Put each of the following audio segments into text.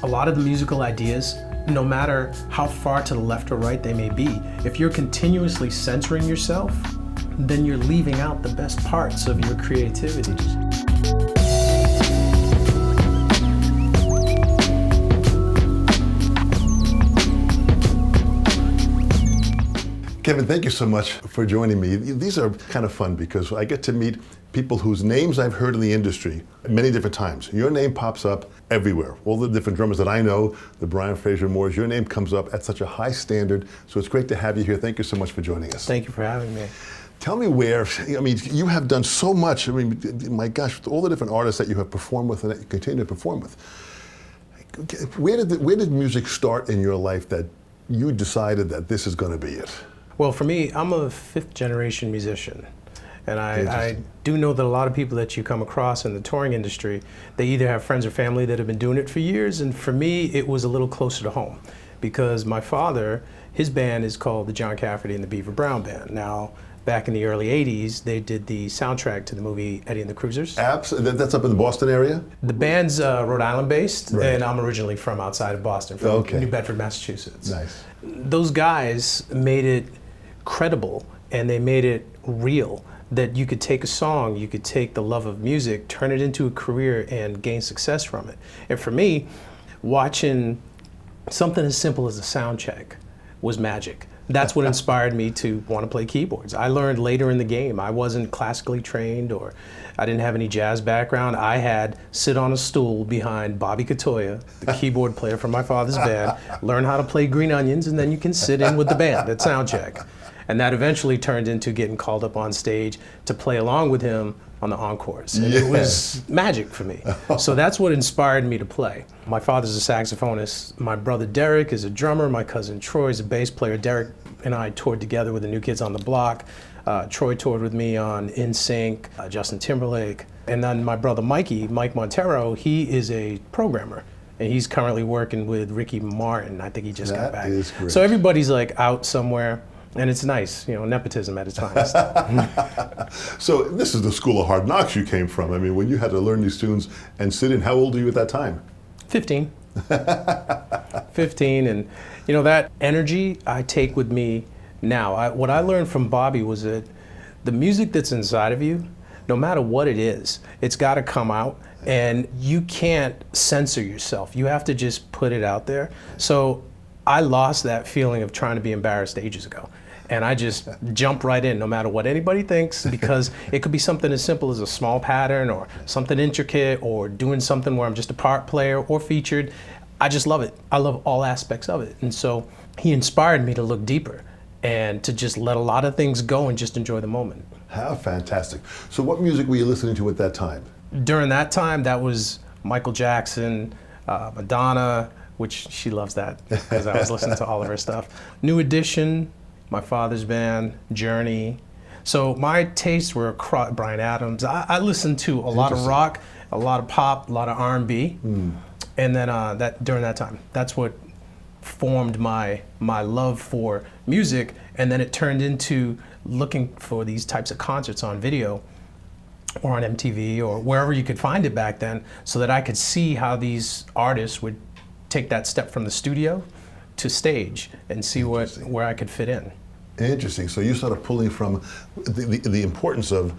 a lot of the musical ideas, no matter how far to the left or right they may be, if you're continuously censoring yourself, then you're leaving out the best parts of your creativity. Kevin, thank you so much for joining me. These are kind of fun because I get to meet people whose names I've heard in the industry many different times. Your name pops up everywhere. All the different drummers that I know, the Brian Fraser Moores, your name comes up at such a high standard. So it's great to have you here. Thank you so much for joining us. Thank you for having me. Tell me where, I mean, you have done so much. I mean, my gosh, all the different artists that you have performed with and that you continue to perform with. Where did music start in your life that you decided that this is going to be it? Well, for me, I'm a fifth generation musician. And I do know that a lot of people that you come across in the touring industry, they either have friends or family that have been doing it for years. And for me, it was a little closer to home because my father, his band is called the John Cafferty and the Beaver Brown Band. Now, back in the early 80s, they did the soundtrack to the movie Eddie and the Cruisers. Absolutely. That's up in the Boston area? The band's Rhode Island based, right. And I'm originally from outside of Boston, from New Bedford, Massachusetts. Nice. Those guys made it credible and they made it real, that you could take a song, you could take the love of music, turn it into a career and gain success from it. And for me, watching something as simple as a sound check was magic. That's what inspired me to want to play keyboards. I learned later in the game. I wasn't classically trained or I didn't have any jazz background. I had sit on a stool behind Bobby Catoya, the keyboard player from my father's band, learn how to play Green Onions, and then you can sit in with the band at sound check. And that eventually turned into getting called up on stage to play along with him on the encores. And it was magic for me. So that's what inspired me to play. My father's a saxophonist. My brother Derek is a drummer. My cousin Troy is a bass player. Derek and I toured together with the New Kids on the Block. Troy toured with me on Nsync, Justin Timberlake. And then my brother Mike Montero, he is a programmer. And he's currently working with Ricky Martin. I think he just got back. That is great. So everybody's like out somewhere. And it's nice, you know, nepotism at its finest. So this is the school of hard knocks you came from. I mean, when you had to learn these tunes and sit in, how old were you at that time? 15. 15, and you know, that energy I take with me now. What I learned from Bobby was that the music that's inside of you, no matter what it is, it's got to come out, and you can't censor yourself. You have to just put it out there. So I lost that feeling of trying to be embarrassed ages ago. And I just jump right in no matter what anybody thinks, because it could be something as simple as a small pattern or something intricate or doing something where I'm just a part player or featured. I just love it. I love all aspects of it. And so he inspired me to look deeper and to just let a lot of things go and just enjoy the moment. How fantastic. So what music were you listening to at that time? During that time, that was Michael Jackson, Madonna, which she loves that because I was listening to all of her stuff. New Edition, my father's band, Journey. So my tastes were across, Bryan Adams. I listened to a lot of rock, a lot of pop, a lot of R&B. And then during that time, that's what formed my love for music. And then it turned into looking for these types of concerts on video or on MTV or wherever you could find it back then, so that I could see how these artists would take that step from the studio to stage and see where I could fit in. Interesting. So you started pulling from the importance of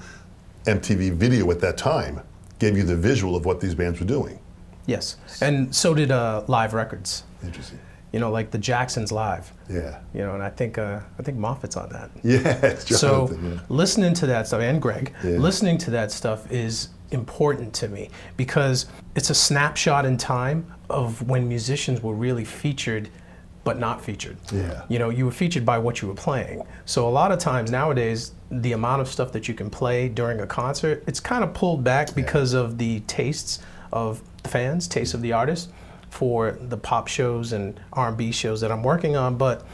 MTV video at that time, gave you the visual of what these bands were doing. Yes, and so did live records. Interesting. You know, like the Jacksons live. Yeah. You know, and I think Moffat's on that. Yeah. It's Jonathan, so listening to that stuff, and Greg, listening to that stuff is important to me because it's a snapshot in time of when musicians were really featured but not featured. Yeah. You know, you were featured by what you were playing. So a lot of times nowadays, the amount of stuff that you can play during a concert, it's kind of pulled back because of the tastes of the fans, tastes of the artists for the pop shows and R&B shows that I'm working on. But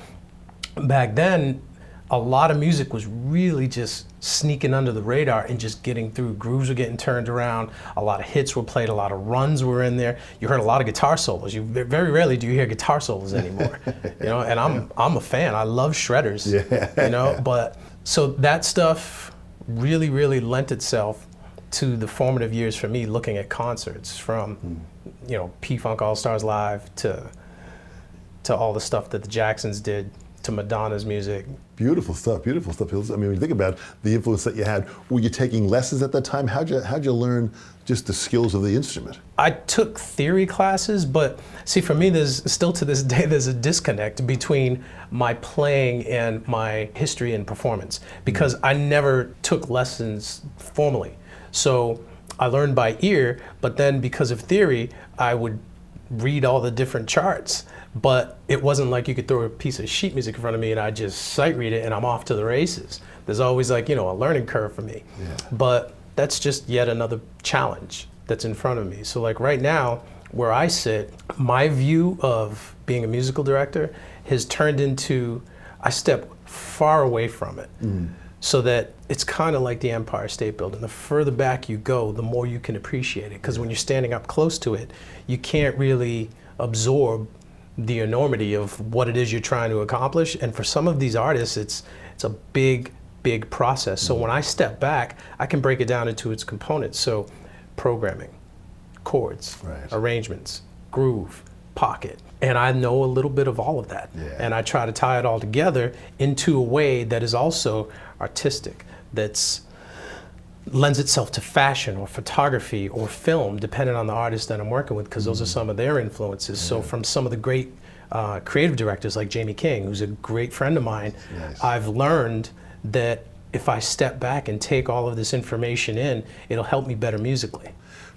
back then, a lot of music was really just sneaking under the radar and just getting through. Grooves were getting turned around. A lot of hits were played. A lot of runs were in there. You heard a lot of guitar solos. You very rarely do you hear guitar solos anymore. You know, and I'm a fan. I love shredders. Yeah. You know, but so that stuff really lent itself to the formative years for me, looking at concerts from, P-Funk All-Stars Live to all the stuff that the Jacksons did, to Madonna's music. Beautiful stuff, beautiful stuff. I mean, when you think about the influence that you had, were you taking lessons at that time? How'd you learn just the skills of the instrument? I took theory classes, but see, for me, there's still to this day, there's a disconnect between my playing and my history and performance, because I never took lessons formally. So I learned by ear, but then because of theory, I would read all the different charts. But it wasn't like you could throw a piece of sheet music in front of me and I just sight read it and I'm off to the races. There's always like, a learning curve for me. Yeah. But that's just yet another challenge that's in front of me. So like right now, where I sit, my view of being a musical director has turned into, I step far away from it. So that it's kind of like the Empire State Building. The further back you go, the more you can appreciate it. Because when you're standing up close to it, you can't really absorb the enormity of what it is you're trying to accomplish. And for some of these artists, it's a big, big process. So when I step back, I can break it down into its components. So programming, chords, arrangements, groove, pocket. And I know a little bit of all of that. Yeah. And I try to tie it all together into a way that is also artistic, that's lends itself to fashion or photography or film, depending on the artist that I'm working with, because those are some of their influences. So from some of the great creative directors like Jamie King, who's a great friend of mine, I've learned that if I step back and take all of this information in, it'll help me better musically.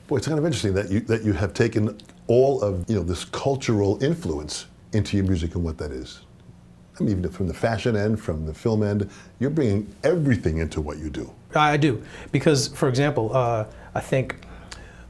Boy, it's kind of interesting that you have taken all of this cultural influence into your music and what that is. I mean, even from the fashion end, from the film end, you're bringing everything into what you do. I do, because, for example, I think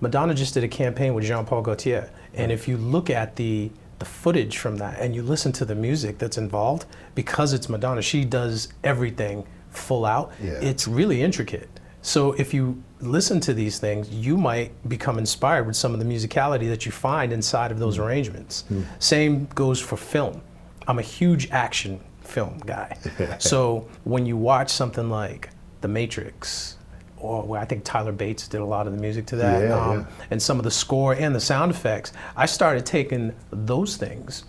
Madonna just did a campaign with Jean-Paul Gaultier, and if you look at the footage from that and you listen to the music that's involved, because it's Madonna, she does everything full out. It's really intricate. So if you listen to these things, you might become inspired with some of the musicality that you find inside of those arrangements. Same goes for film. I'm a huge action film guy. So when you watch something like The Matrix, or I think Tyler Bates did a lot of the music to that, and some of the score and the sound effects, I started taking those things,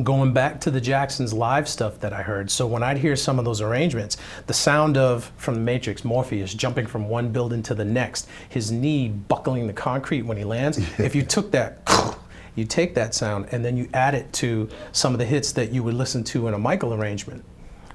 going back to the Jacksons live stuff that I heard. So when I'd hear some of those arrangements, the sound of, from The Matrix, Morpheus jumping from one building to the next, his knee buckling the concrete when he lands, if you took that, you take that sound and then you add it to some of the hits that you would listen to in a Michael arrangement,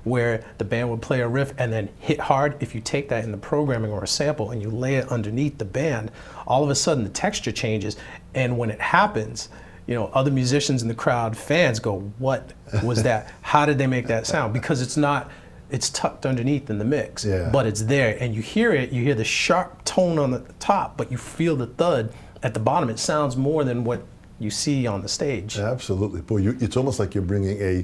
where the band would play a riff and then hit hard. If you take that in the programming or a sample and you lay it underneath the band, all of a sudden the texture changes. And when it happens, other musicians in the crowd, fans go, what was that? How did they make that sound? Because it's tucked underneath in the mix, but it's there. And you hear it, you hear the sharp tone on the top, but you feel the thud at the bottom. It sounds more than what you see on the stage. Absolutely. Boy, it's almost like you're bringing a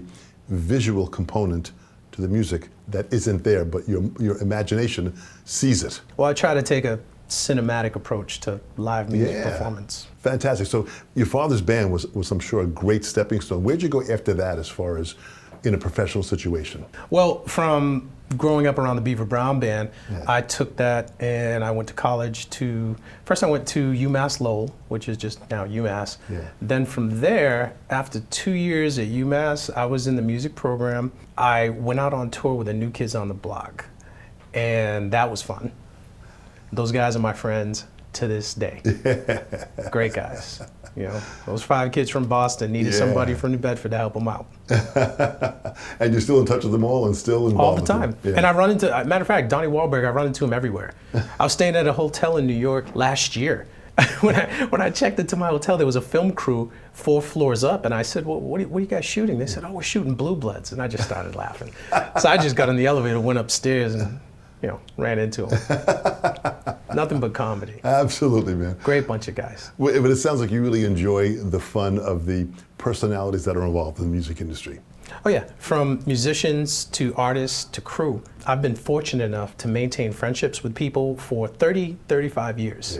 visual component to the music that isn't there, but your imagination sees it. Well, I try to take a cinematic approach to live music performance. Fantastic. So your father's band was, I'm sure, a great stepping stone. Where'd you go after that as far as in a professional situation? Well, from growing up around the Beaver Brown Band, I took that and I went to college first I went to UMass Lowell, which is just now UMass. Then from there, after 2 years at UMass, I was in the music program. I went out on tour with the New Kids on the Block, and that was fun. Those guys are my friends to this day. Great guys. Those 5 kids from Boston needed somebody from New Bedford to help them out. And you're still in touch with them all and still involved all the time. And I run into, matter of fact, Donnie Wahlberg, I run into him everywhere. I was staying at a hotel in New York last year. when I checked into my hotel, there was a film crew 4 floors up, and I said, well, what are you guys shooting? They said, oh, we're shooting Blue Bloods. And I just started laughing. So I just got in the elevator, went upstairs, and ran into him. Nothing but comedy. Absolutely, man. Great bunch of guys. But it sounds like you really enjoy the fun of the personalities that are involved in the music industry. Oh yeah, from musicians to artists to crew. I've been fortunate enough to maintain friendships with people for 30, 35 years.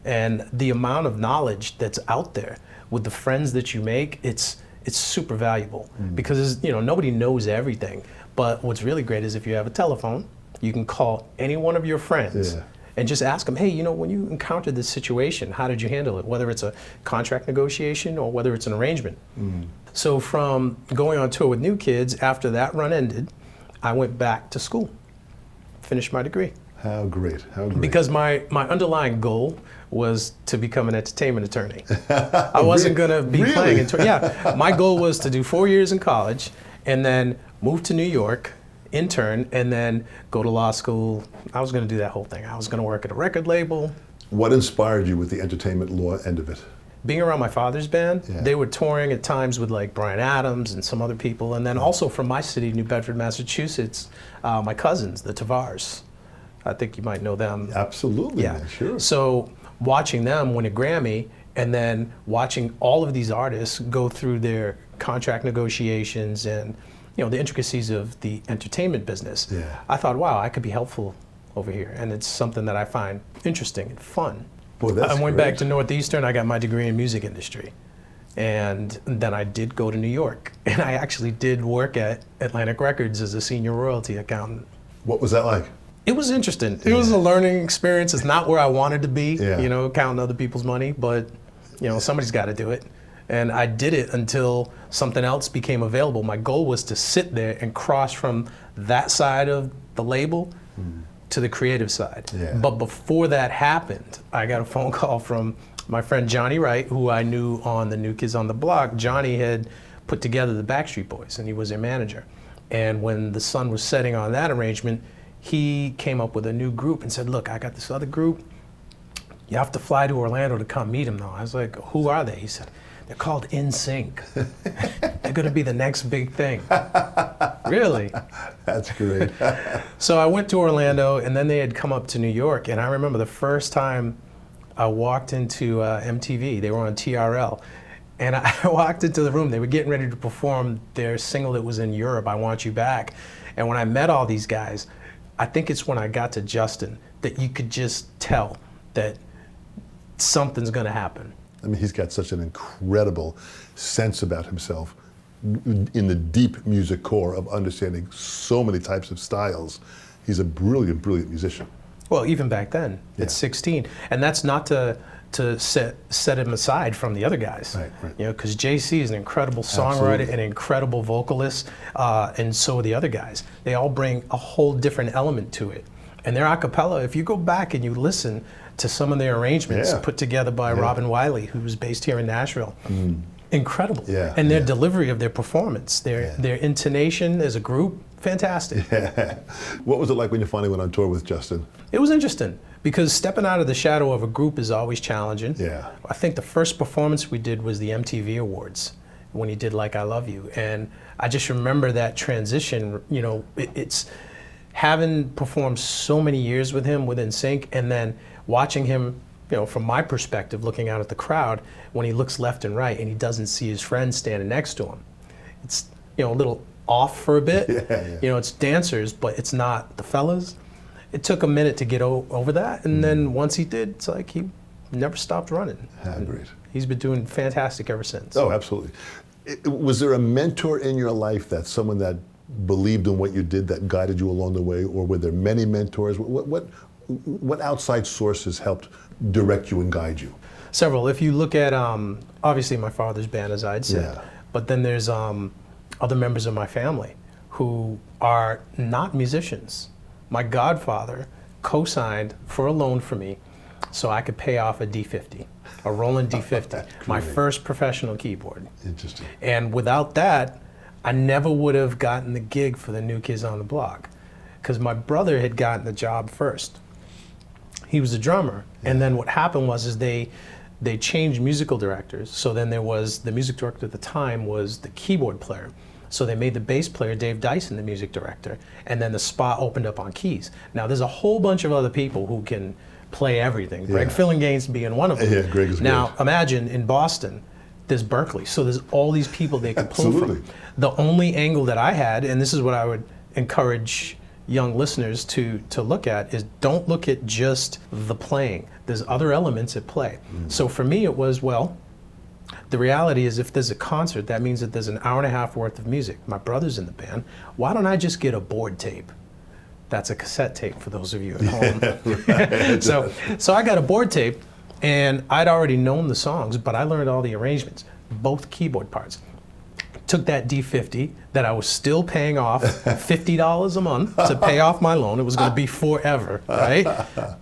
And the amount of knowledge that's out there with the friends that you make, it's super valuable. Because nobody knows everything. But what's really great is if you have a telephone, you can call any one of your friends and just ask them, hey, you know, when you encountered this situation, how did you handle it? Whether it's a contract negotiation or whether it's an arrangement. So from going on tour with New Kids, after that run ended, I went back to school, finished my degree. How great, how great. Because my underlying goal was to become an entertainment attorney. I wasn't going to be playing in tour. Yeah, my goal was to do 4 years in college and then move to New York, intern, and then go to law school. I was going to do that whole thing. I was going to work at a record label. What inspired you with the entertainment law end of it? Being around my father's band, they were touring at times with like Bryan Adams and some other people, and then also from my city, New Bedford, Massachusetts, my cousins, the Tavars. I think you might know them. Absolutely, yeah. Man, sure. So watching them win a Grammy and then watching all of these artists go through their contract negotiations and, you know, the intricacies of the entertainment business, I thought, wow, I could be helpful over here. And it's something that I find interesting and fun. Boy, that's I went great. back to Northeastern, I got my degree in music industry. And then I did go to New York. And I actually did work at Atlantic Records as a senior royalty accountant. What was that like? It was interesting. It was a learning experience. It's not where I wanted to be, Yeah. you know, counting other people's money, but, you know, somebody's got to do it. And I did it until something else became available. My goal was to sit there and cross from that side of the label to the creative side. Yeah. But before that happened, I got a phone call from my friend Johnny Wright, who I knew on the New Kids on the Block. Johnny had put together the Backstreet Boys, and he was their manager. And when the sun was setting on that arrangement, he came up with a new group and said, look, I got this other group. You have to fly to Orlando to come meet them, though. I was like, who are they? He said, they're called Nsync. They're going to be the next big thing. Really? That's great. So I went to Orlando, and then they had come up to New York. And I remember the first time I walked into MTV. They were on TRL. And I walked into the room. They were getting ready to perform their single that was in Europe, I Want You Back. And when I met all these guys, I think it's when I got to Justin that you could just tell that something's going to happen. I mean, he's got such an incredible sense about himself in the deep music core of understanding so many types of styles. He's a brilliant, brilliant musician. Well, even back then, at 16. And that's not to set him aside from the other guys. Right. You know, because JC is an incredible songwriter, Absolutely. an incredible vocalist, and so are the other guys. They all bring a whole different element to it. And their a cappella, if you go back and you listen to some of their arrangements put together by Robin Wiley, who was based here in Nashville, incredible. And their delivery of their performance, their intonation as a group, fantastic. What was it like when you finally went on tour with Justin? It was interesting because stepping out of the shadow of a group is always challenging. I think the first performance we did was the MTV Awards when he did Like I Love You. And I just remember that transition, you know, it's having performed so many years with him with Nsync and then watching him, you know, from my perspective, looking out at the crowd, when he looks left and right and he doesn't see his friend standing next to him. It's, you know, a little off for a bit. You know, it's dancers, but it's not the fellas. It took a minute to get over that, and then once he did, it's like he never stopped running. Great. He's been doing fantastic ever since. Oh, absolutely. Was there a mentor in your life, that someone that believed in what you did, that guided you along the way, or were there many mentors? What outside sources helped direct you and guide you? Several. If you look at, obviously my father's band, as I'd said, but then there's other members of my family who are not musicians. My godfather co-signed for a loan for me so I could pay off a D50, a Roland D50, my first professional keyboard. Interesting. And without that, I never would have gotten the gig for the New Kids on the Block, because my brother had gotten the job first. He was a drummer, and then what happened was they changed musical directors. So then there was, the music director at the time was the keyboard player. So they made the bass player, Dave Dyson, the music director, and then the spot opened up on keys. Now there's a whole bunch of other people who can play everything. Greg Fillinganes being one of them. Yeah, Greg is Now great. Imagine in Boston, there's Berkeley, so there's all these people they can pull Absolutely. from. The only angle that I had, and this is what I would encourage young listeners to look at, is don't look at just the playing. There's other elements at play. So for me it was, well, the reality is if there's a concert, that means that there's an hour and a half worth of music. My brother's in the band. Why don't I just get a board tape? That's a cassette tape for those of you at home. So I got a board tape, and I'd already known the songs, but I learned all the arrangements, both keyboard parts. Took that D50 that I was still paying off $50 a month to pay off my loan. It was going to be forever, right?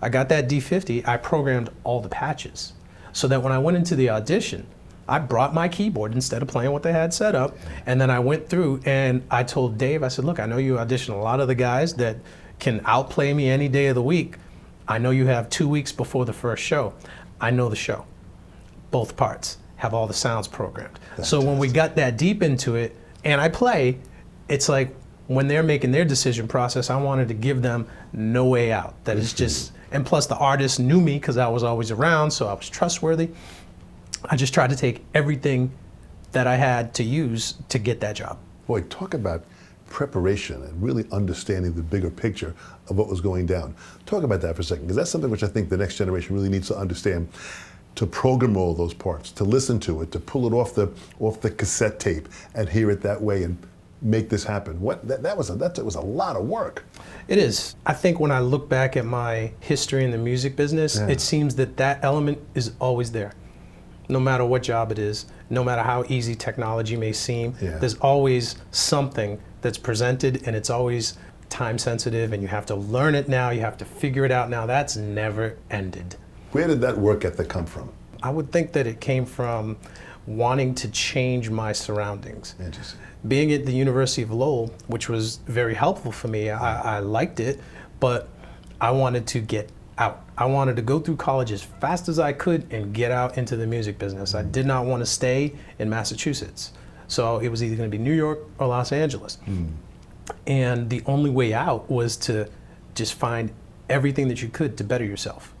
I got that D50. I programmed all the patches so that when I went into the audition, I brought my keyboard instead of playing what they had set up. And then I went through and I told Dave, I said, look, I know you audition a lot of the guys that can outplay me any day of the week. I know you have 2 weeks before the first show. I know the show, both parts. Have all the sounds programmed. Fantastic. So when we got that deep into it, and I play, it's like when they're making their decision process, I wanted to give them no way out. That is just, and plus the artist knew me because I was always around, so I was trustworthy. I just tried to take everything that I had to use to get that job. Boy, talk about preparation and really understanding the bigger picture of what was going down. Talk about that for a second, because that's something which I think the next generation really needs to understand. To program all those parts, to listen to it, to pull it off the cassette tape and hear it that way and make this happen. That was a lot of work. It is. I think when I look back at my history in the music business, it seems that element is always there. No matter what job it is, no matter how easy technology may seem, there's always something that's presented, and it's always time sensitive, and you have to learn it now, you have to figure it out now. That's never ended. Where did that work ethic come from? I would think that it came from wanting to change my surroundings. Interesting. Being at the University of Lowell, which was very helpful for me, I liked it, but I wanted to get out. I wanted to go through college as fast as I could and get out into the music business. I did not want to stay in Massachusetts. So it was either going to be New York or Los Angeles. And the only way out was to just find everything that you could to better yourself.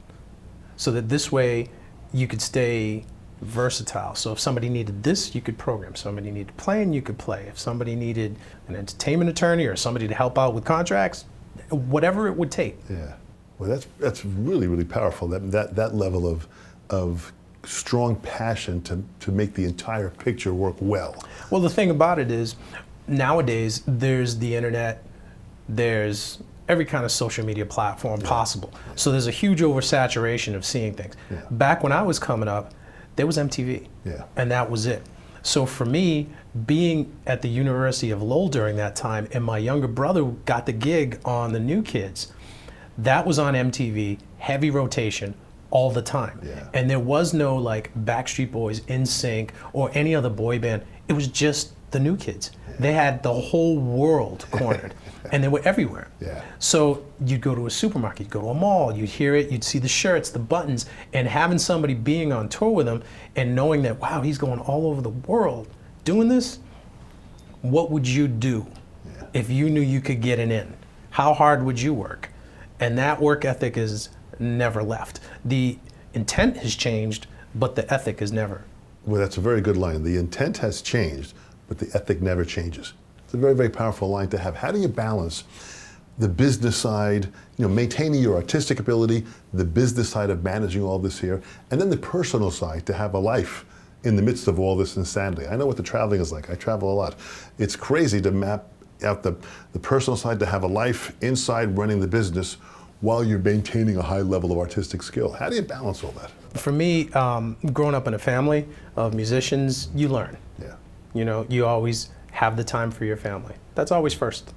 So that this way you could stay versatile. So if somebody needed this, you could program. If somebody needed playing, you could play. If somebody needed an entertainment attorney or somebody to help out with contracts, whatever it would take. Yeah, well, that's really, really powerful. That level of strong passion to make the entire picture work well. Well, the thing about it is, nowadays there's the internet, there's every kind of social media platform possible. So there's a huge oversaturation of seeing things. Back when I was coming up, there was MTV, and that was it. So for me, being at the University of Lowell during that time, and my younger brother got the gig on the New Kids, that was on MTV, heavy rotation, all the time. And there was no like Backstreet Boys, Nsync, or any other boy band. It was just the New Kids. They had the whole world cornered, and they were everywhere. So you'd go to a supermarket, you'd go to a mall, you'd hear it, you'd see the shirts, the buttons, and having somebody being on tour with them and knowing that, wow, he's going all over the world doing this, what would you do if you knew you could get it in? How hard would you work? And that work ethic is never left. The intent has changed, but the ethic has never. Well, that's a very good line. The intent has changed, but the ethic never changes. It's a very, very powerful line to have. How do you balance the business side, maintaining your artistic ability, the business side of managing all this here, and then the personal side to have a life in the midst of all this insanity? I know what the traveling is like. I travel a lot. It's crazy to map out the personal side, to have a life inside running the business while you're maintaining a high level of artistic skill. How do you balance all that? For me, growing up in a family of musicians, you learn. You always have the time for your family. That's always first.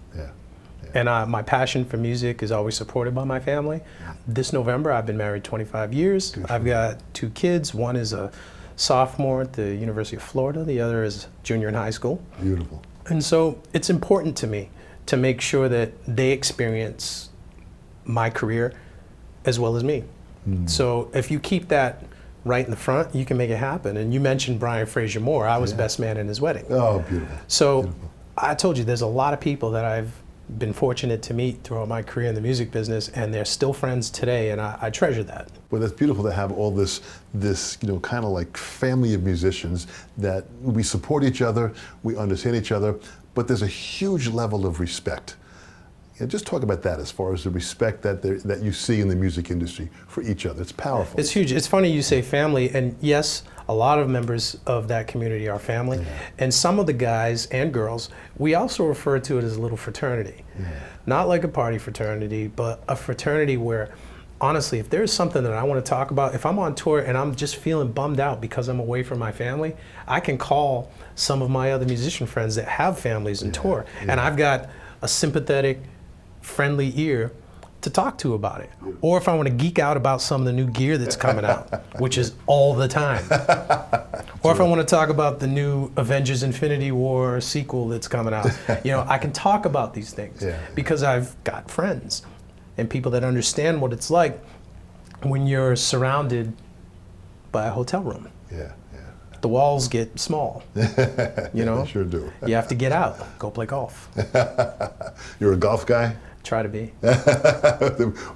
And my passion for music is always supported by my family. This November, I've been married 25 years. I've got 2 kids. One is a sophomore at the University of Florida. The other is junior in high school. Beautiful. And so it's important to me to make sure that they experience my career as well as me. So if you keep that right in the front, you can make it happen. And you mentioned Brian Fraser Moore. I was best man in his wedding. Oh, beautiful. So beautiful. I told you there's a lot of people that I've been fortunate to meet throughout my career in the music business, and they're still friends today, and I treasure that. Well, that's beautiful to have all this kind of like family of musicians that we support each other, we understand each other, but there's a huge level of respect. Just talk about that as far as the respect that you see in the music industry for each other. It's powerful. It's huge. It's funny you say family, and yes, a lot of members of that community are family. And some of the guys and girls, we also refer to it as a little fraternity. Not like a party fraternity, but a fraternity where, honestly, if there's something that I want to talk about, if I'm on tour and I'm just feeling bummed out because I'm away from my family, I can call some of my other musician friends that have families and tour. And I've got a sympathetic, friendly ear to talk to about it. Or if I want to geek out about some of the new gear that's coming out, which is all the time. Or if I want to talk about the new Avengers Infinity War sequel that's coming out, I can talk about these things because I've got friends and people that understand what it's like when you're surrounded by a hotel room. The walls get small, They sure do. You have to get out, go play golf. You're a golf guy? Try to be.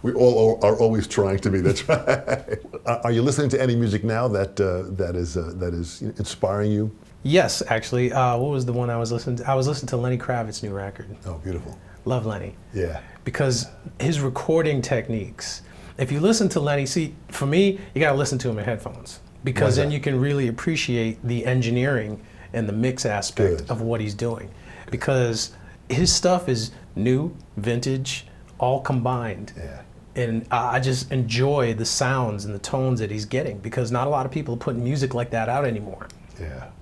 We all are always trying to be. That's right. Are you listening to any music now that is inspiring you? Yes, actually. What was the one I was listening to? I was listening to Lenny Kravitz's new record. Oh, beautiful. Love Lenny. Yeah. Because his recording techniques, if you listen to Lenny, see, for me, you gotta listen to him in headphones. Because then you can really appreciate the engineering and the mix aspect of what he's doing. Because his stuff is new, vintage, all combined. And I just enjoy the sounds and the tones that he's getting, because not a lot of people are putting music like that out anymore.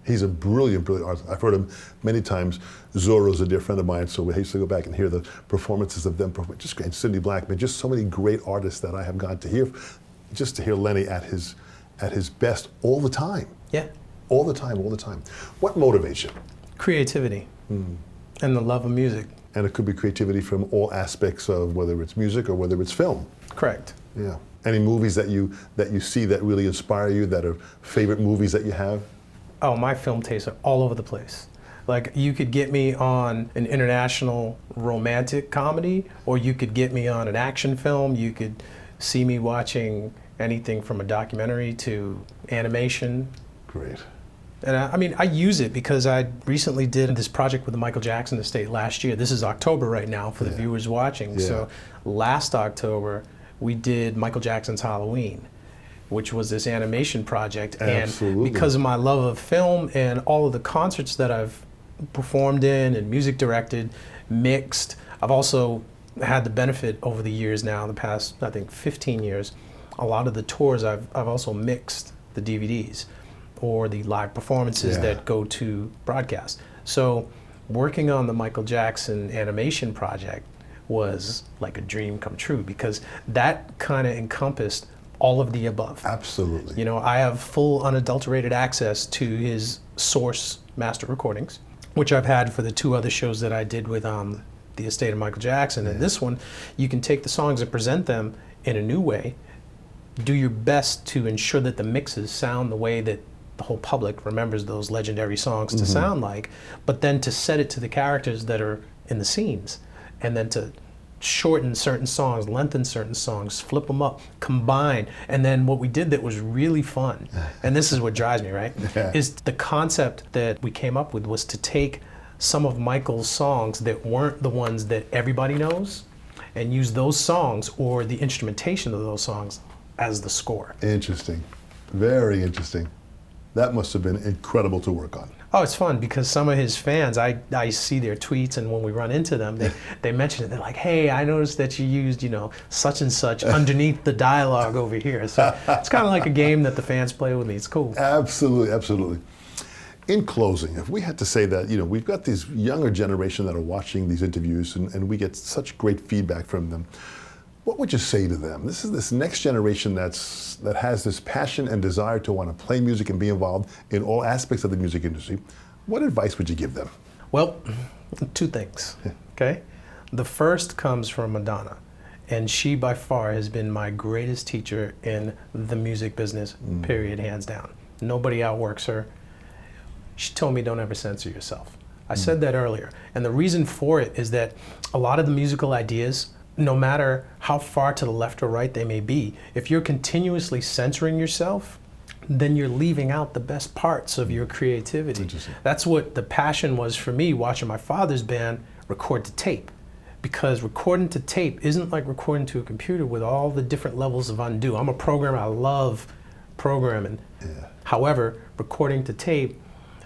He's a brilliant artist. I've heard him many times. Zorro's a dear friend of mine, so we used to go back and hear the performances of them. Just great. Cindy Blackman, just so many great artists that I have gone to hear. Just to hear Lenny at his best all the time. All the time. What motivates you? Creativity and the love of music. And it could be creativity from all aspects of whether it's music or whether it's film. Correct. Any movies that you see that really inspire you, that are favorite movies that you have? Oh, my film tastes are all over the place. Like, you could get me on an international romantic comedy, or you could get me on an action film. You could see me watching anything from a documentary to animation. Great. And I use it because I recently did this project with the Michael Jackson estate last year. This is October right now for the viewers watching. So last October, we did Michael Jackson's Halloween, which was this animation project. Absolutely. And because of my love of film and all of the concerts that I've performed in and music directed, mixed, I've also had the benefit over the years now, the past, I think, 15 years, a lot of the tours I've also mixed the DVDs or the live performances that go to broadcast. So working on the Michael Jackson animation project was like a dream come true, because that kind of encompassed all of the above. Absolutely. I have full unadulterated access to his source master recordings, which I've had for the two other shows that I did with the estate of Michael Jackson. And this one, you can take the songs and present them in a new way, do your best to ensure that the mixes sound the way that the whole public remembers those legendary songs to sound like, but then to set it to the characters that are in the scenes, and then to shorten certain songs, lengthen certain songs, flip them up, combine. And then what we did that was really fun, and this is what drives me, right, is the concept that we came up with was to take some of Michael's songs that weren't the ones that everybody knows and use those songs or the instrumentation of those songs as the score. Interesting. Very interesting. That must have been incredible to work on. Oh, it's fun because some of his fans, I see their tweets, and when we run into them, they mention it. They're like, hey, I noticed that you used, such and such underneath the dialogue over here. So it's kind of like a game that the fans play with me. It's cool. Absolutely, absolutely. In closing, if we had to say that, we've got this younger generation that are watching these interviews, and we get such great feedback from them. What would you say to them? This is this next generation that has this passion and desire to want to play music and be involved in all aspects of the music industry. What advice would you give them? Well, two things, okay? The first comes from Madonna, and she by far has been my greatest teacher in the music business, period, hands down. Nobody outworks her. She told me don't ever censor yourself. I said that earlier, and the reason for it is that a lot of the musical ideas, no matter how far to the left or right they may be, if you're continuously censoring yourself, then you're leaving out the best parts of your creativity. That's what the passion was for me watching my father's band record to tape, because recording to tape isn't like recording to a computer with all the different levels of undo. I'm a programmer, I love programming. Yeah. However, recording to tape,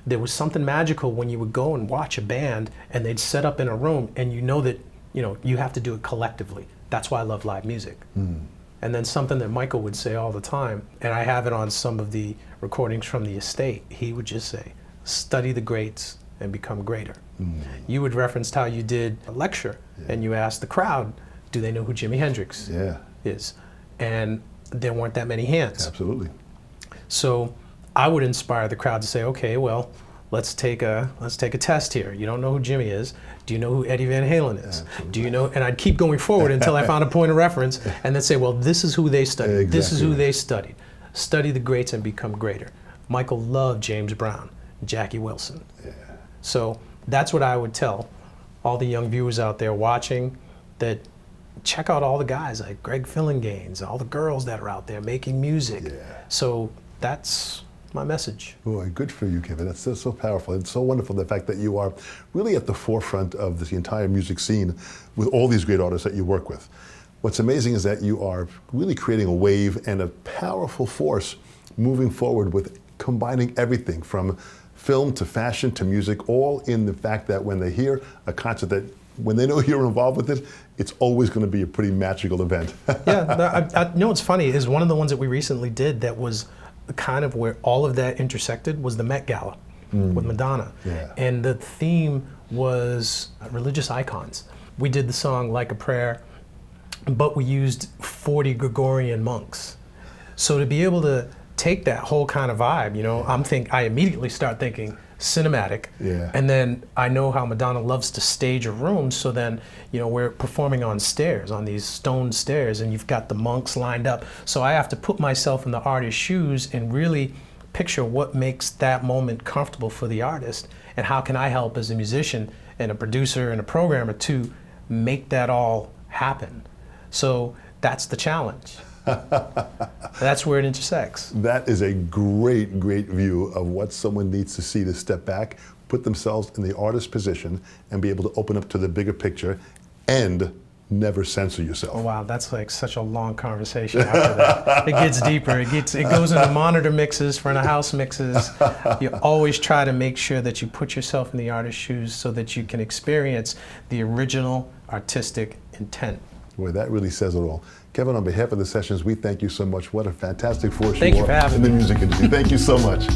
there was something magical when you would go and watch a band and they'd set up in a room and you know that, you have to do it collectively. That's why I love live music. And then something that Michael would say all the time, and I have it on some of the recordings from the estate, he would just say, study the greats and become greater. You would reference how you did a lecture and you asked the crowd, do they know who Jimi Hendrix is? And there weren't that many hands. Absolutely. So I would inspire the crowd to say, okay, well, let's take a test here. You don't know who Jimmy is. Do you know who Eddie Van Halen is? Absolutely. Do you know? And I'd keep going forward until I found a point of reference and then say, well, this is who they studied. Exactly. This is who they studied. Study the greats and become greater. Michael loved James Brown, Jackie Wilson. Yeah. So that's what I would tell all the young viewers out there watching, that check out all the guys like Greg Fillinganes, all the girls that are out there making music. Yeah. So that's my message. Boy, good for you, Kevin. That's so powerful. It's so wonderful, the fact that you are really at the forefront of this entire music scene with all these great artists that you work with. What's amazing is that you are really creating a wave and a powerful force moving forward with combining everything from film to fashion to music, all in the fact that when they hear a concert, that when they know you're involved with it, it's always going to be a pretty magical event. Yeah, you know what's funny is one of the ones that we recently did that was kind of where all of that intersected was the Met Gala with Madonna. Yeah. And the theme was religious icons. We did the song Like a Prayer, but we used 40 Gregorian monks. So to be able to take that whole kind of vibe, I immediately start thinking cinematic. Yeah. And then I know how Madonna loves to stage a room, so then, we're performing on stairs, on these stone stairs, and you've got the monks lined up. So I have to put myself in the artist's shoes and really picture what makes that moment comfortable for the artist, and how can I help as a musician and a producer and a programmer to make that all happen. So that's the challenge. That's where it intersects. That is a great view of what someone needs to see, to step back, put themselves in the artist's position, and be able to open up to the bigger picture and never censor yourself. Oh wow, that's like such a long conversation after that. It gets deeper. It goes into monitor mixes, front of house mixes. You always try to make sure that you put yourself in the artist's shoes so that you can experience the original artistic intent. Boy, that really says it all. Kevin, on behalf of the Sessions, we thank you so much. What a fantastic force Thank you are for having in the me. music industry. Thank you so much.